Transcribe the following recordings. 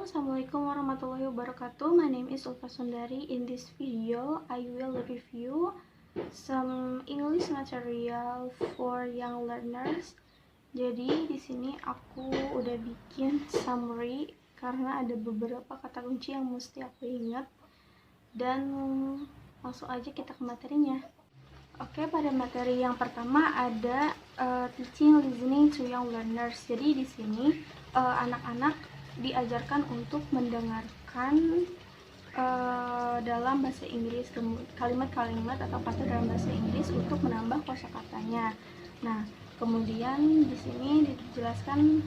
Halo, Assalamualaikum warahmatullahi wabarakatuh. My name is Ulfa Sundari. In this video, I will review some English material for young learners. Jadi di sini aku udah bikin summary karena ada beberapa kata kunci yang mesti aku ingat. Dan langsung aja kita ke materinya. Oke, pada materi yang pertama ada teaching listening to young learners. Jadi di sini anak-anak diajarkan untuk mendengarkan dalam bahasa Inggris, kalimat-kalimat atau kata dalam bahasa Inggris untuk menambah kosakatanya. Nah, kemudian di sini dijelaskan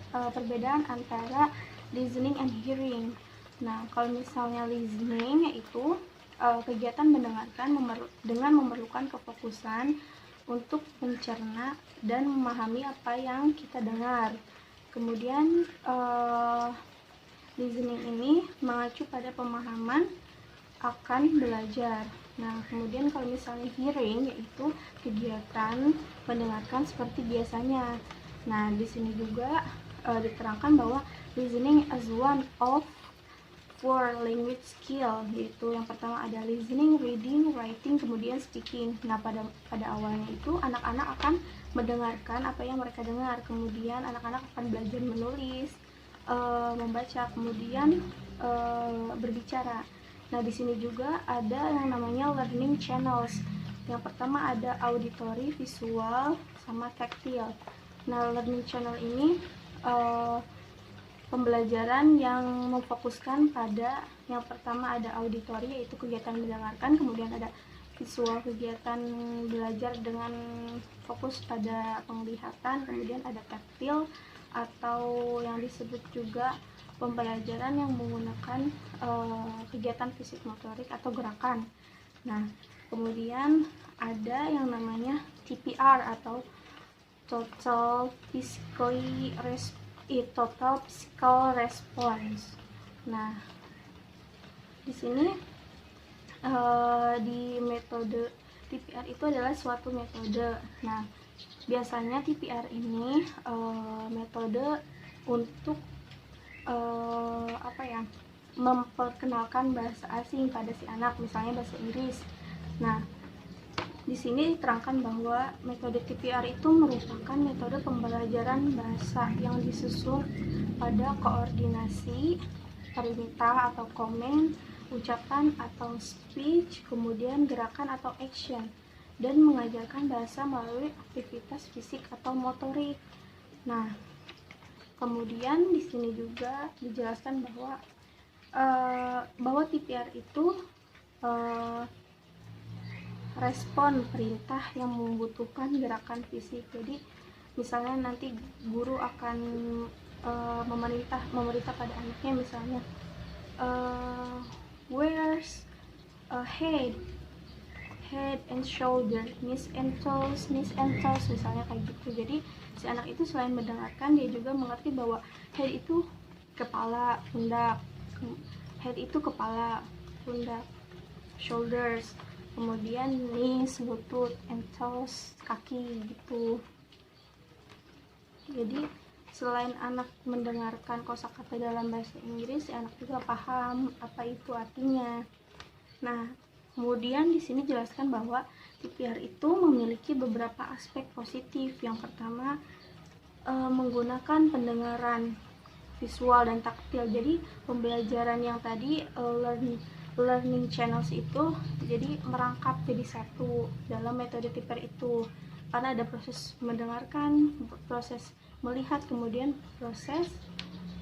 perbedaan antara listening and hearing. Nah, kalau misalnya listening yaitu kegiatan mendengarkan dengan memerlukan kefokusan untuk mencerna dan memahami apa yang kita dengar. Kemudian listening ini mengacu pada pemahaman akan belajar. Nah, kemudian kalau misalnya hearing yaitu kegiatan mendengarkan seperti biasanya. Nah, di sini juga diterangkan bahwa listening is one of four language skill, yaitu yang pertama ada listening, reading, writing, kemudian speaking. Nah, pada awalnya itu anak-anak akan mendengarkan apa yang mereka dengar, kemudian anak-anak akan belajar menulis, membaca, kemudian berbicara. Nah, di sini juga ada yang namanya learning channels. Yang pertama ada auditory, visual, sama tactile. Nah, learning channel ini pembelajaran yang memfokuskan pada yang pertama ada auditory yaitu kegiatan mendengarkan, kemudian ada visual kegiatan belajar dengan fokus pada penglihatan, kemudian ada tactile atau yang disebut juga pembelajaran yang menggunakan kegiatan fisik motorik atau gerakan. Nah, kemudian ada yang namanya TPR atau total physical response. Nah, di sini di metode TPR itu adalah suatu metode. Nah, biasanya TPR ini metode untuk memperkenalkan bahasa asing pada si anak, misalnya bahasa Inggris. Nah, di sini diterangkan bahwa metode TPR itu merupakan metode pembelajaran bahasa yang disusun pada koordinasi perintah atau komen, ucapan atau speech, kemudian gerakan atau action, dan mengajarkan bahasa melalui aktivitas fisik atau motorik. Nah, kemudian di sini juga dijelaskan bahwa TPR itu respon perintah yang membutuhkan gerakan fisik. Jadi misalnya nanti guru akan memerintah pada anaknya, misalnya where's head and shoulder, knees and toes, misalnya kayak gitu. Jadi si anak itu selain mendengarkan, dia juga mengerti bahwa head itu kepala, pundak, shoulders, kemudian knees, lutut, and toes, kaki gitu. Jadi selain anak mendengarkan kosakata dalam bahasa Inggris, si anak juga paham apa itu artinya. Nah, kemudian di sini jelaskan bahwa TPR itu memiliki beberapa aspek positif. Yang pertama menggunakan pendengaran, visual, dan taktil. Jadi pembelajaran yang tadi learning channels itu jadi merangkap jadi satu dalam metode TPR itu, karena ada proses mendengarkan, proses melihat, kemudian proses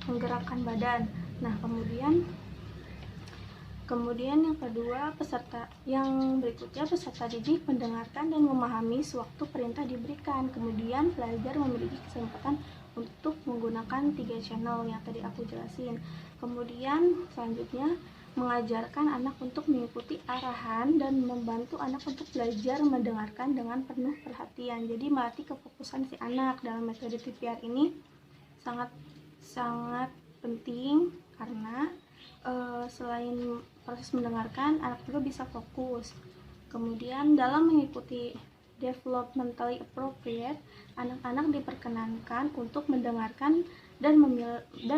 menggerakkan badan. Nah, kemudian yang kedua, yang berikutnya peserta didik mendengarkan dan memahami sewaktu perintah diberikan. Kemudian pelajar memiliki kesempatan untuk menggunakan 3 channel yang tadi aku jelasin. Kemudian selanjutnya mengajarkan anak untuk mengikuti arahan dan membantu anak untuk belajar mendengarkan dengan penuh perhatian. Jadi melatih kefokusan si anak dalam metode TPR ini sangat penting, karena selain proses mendengarkan, anak juga bisa fokus. Kemudian dalam mengikuti developmentally appropriate, anak-anak diperkenankan untuk mendengarkan dan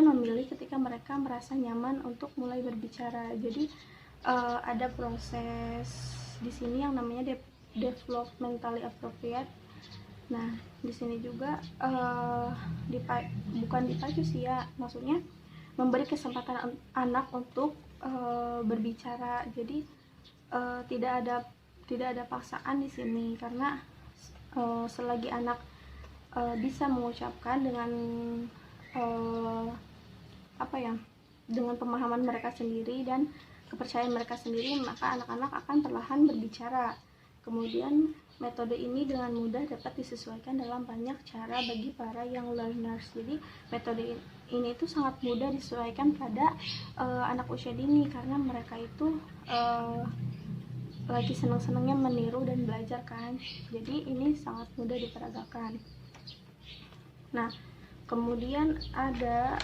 memilih ketika mereka merasa nyaman untuk mulai berbicara. Jadi ada proses di sini yang namanya developmentally appropriate. Nah, di sini juga bukan dipacu sih ya, maksudnya memberi kesempatan anak untuk berbicara. Jadi tidak ada paksaan di sini, karena selagi anak bisa mengucapkan dengan dengan pemahaman mereka sendiri dan kepercayaan mereka sendiri, maka anak-anak akan perlahan berbicara. Kemudian metode ini dengan mudah dapat disesuaikan dalam banyak cara bagi para young learners. Jadi metode ini itu sangat mudah disesuaikan pada anak usia dini, karena mereka itu lagi senang-senangnya meniru dan belajar kan. Jadi ini sangat mudah diperagakan. Nah, kemudian ada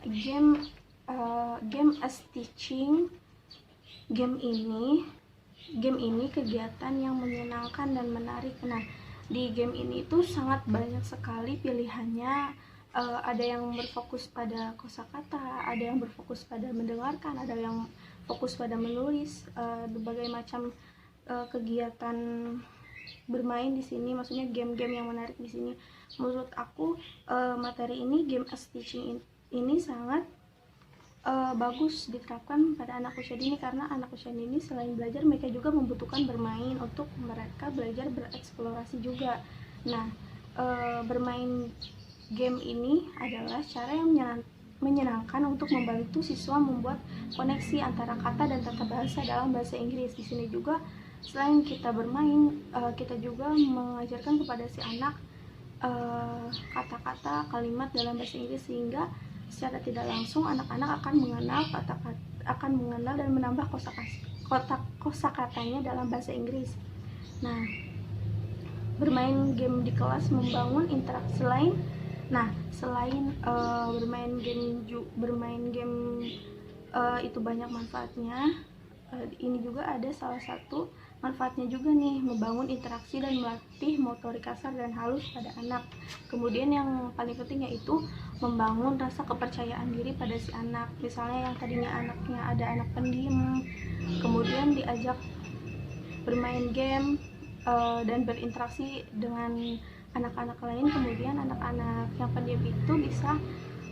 game as teaching. Game ini kegiatan yang menyenangkan dan menarik. Nah, di game ini itu sangat banyak sekali pilihannya. Ada yang berfokus pada kosakata, ada yang berfokus pada mendengarkan, ada yang fokus pada menulis. Berbagai macam kegiatan bermain di sini, maksudnya game-game yang menarik di sini. Menurut aku materi ini, game as teaching ini sangat bagus diterapkan pada anak usia dini, karena anak usia dini selain belajar, mereka juga membutuhkan bermain untuk mereka belajar bereksplorasi juga. Nah, bermain game ini adalah cara yang menyenangkan untuk membantu siswa membuat koneksi antara kata dan tata bahasa dalam bahasa Inggris. Di sini juga selain kita bermain, kita juga mengajarkan kepada si anak kata-kata, kalimat dalam bahasa Inggris, sehingga secara tidak langsung anak-anak akan mengenal dan menambah kosakatanya dalam bahasa Inggris. Nah, bermain game di kelas membangun interaksi lain. Nah, selain bermain game itu banyak manfaatnya, ini juga ada salah satu manfaatnya juga nih, membangun interaksi dan melatih motorik kasar dan halus pada anak. Kemudian yang paling penting yaitu membangun rasa kepercayaan diri pada si anak. Misalnya yang tadinya anaknya ada anak pendiam, kemudian diajak bermain game dan berinteraksi dengan anak-anak lain, kemudian anak-anak yang pendiam itu bisa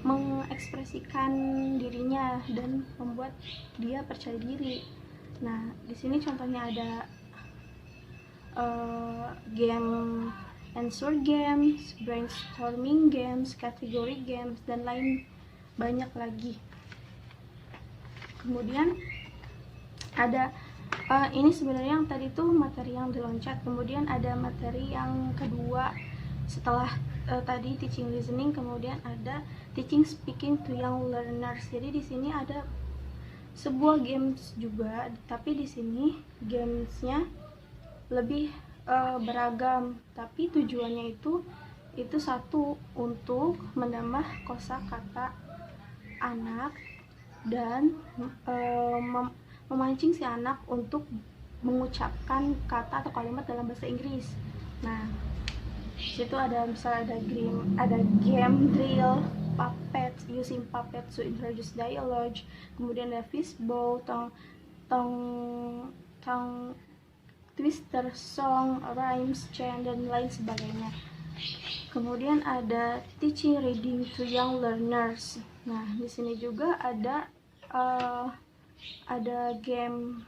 mengekspresikan dirinya dan membuat dia percaya diri. Nah, di sini contohnya ada game answer games, brainstorming games, kategori games, dan lain banyak lagi. Kemudian ada ini sebenarnya yang tadi tuh materi yang diloncat. Kemudian ada materi yang kedua setelah tadi teaching listening, kemudian ada teaching speaking to young learners. Jadi di sini ada sebuah games juga, tapi di sini gamesnya lebih beragam, tapi tujuannya itu satu, untuk menambah kosakata anak dan memancing si anak untuk mengucapkan kata atau kalimat dalam bahasa Inggris. Nah, situ ada misalnya ada game drill, puppet, using puppet to introduce dialogue, kemudian ada fishbowl, tongue twister, song, rhymes, chant, dan lain sebagainya. Kemudian ada teaching reading to young learners. Nah, di sini juga ada game.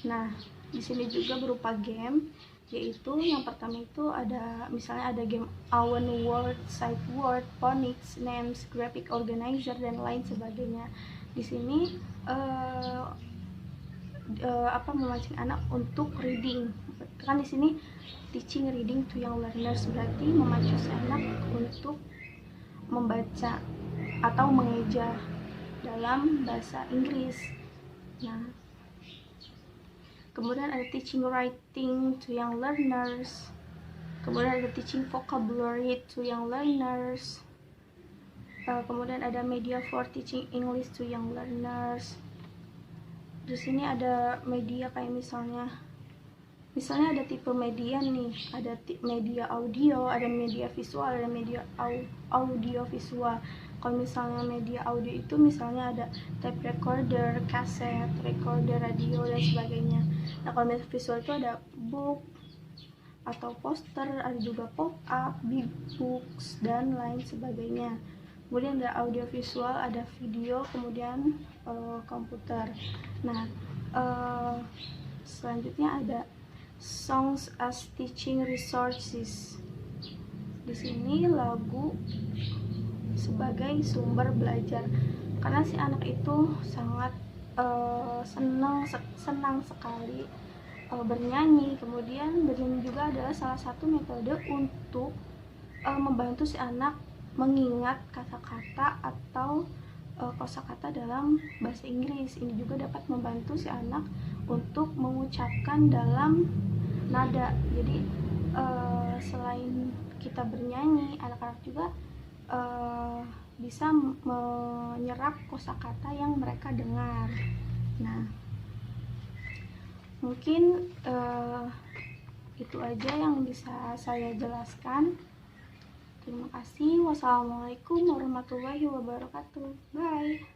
Nah, di sini juga berupa game, yaitu yang pertama itu ada misalnya ada game Owen Word, Sight Word, Phonics, Names, Graphic Organizer, dan lain sebagainya. Di sini memancing anak untuk reading. Kan di sini teaching reading to young learners, berarti memacu si anak untuk membaca atau mengeja dalam bahasa Inggris. Nah, kemudian ada teaching writing to young learners, kemudian ada teaching vocabulary to young learners, kemudian ada media for teaching English to young learners. Di sini ada media kayak misalnya Misalnya ada tipe media nih, ada media audio, ada media visual, ada media audio visual. Kalau misalnya media audio itu misalnya ada tape recorder, kaset, recorder radio dan sebagainya. Nah kalau media visual itu ada book atau poster, ada juga pop-up, big books dan lain sebagainya. Kemudian ada audio visual, ada video, kemudian komputer. Nah selanjutnya ada songs as teaching resources. Di sini lagu sebagai sumber belajar, karena si anak itu sangat senang sekali bernyanyi. Kemudian bernyanyi juga adalah salah satu metode untuk membantu si anak mengingat kata-kata atau kosakata dalam bahasa Inggris. Ini juga dapat membantu si anak untuk mengucapkan dalam nada. Jadi selain kita bernyanyi, anak-anak juga bisa menyerap kosakata yang mereka dengar. Nah, mungkin itu aja yang bisa saya jelaskan. Terima kasih. Wassalamualaikum warahmatullahi wabarakatuh. Bye.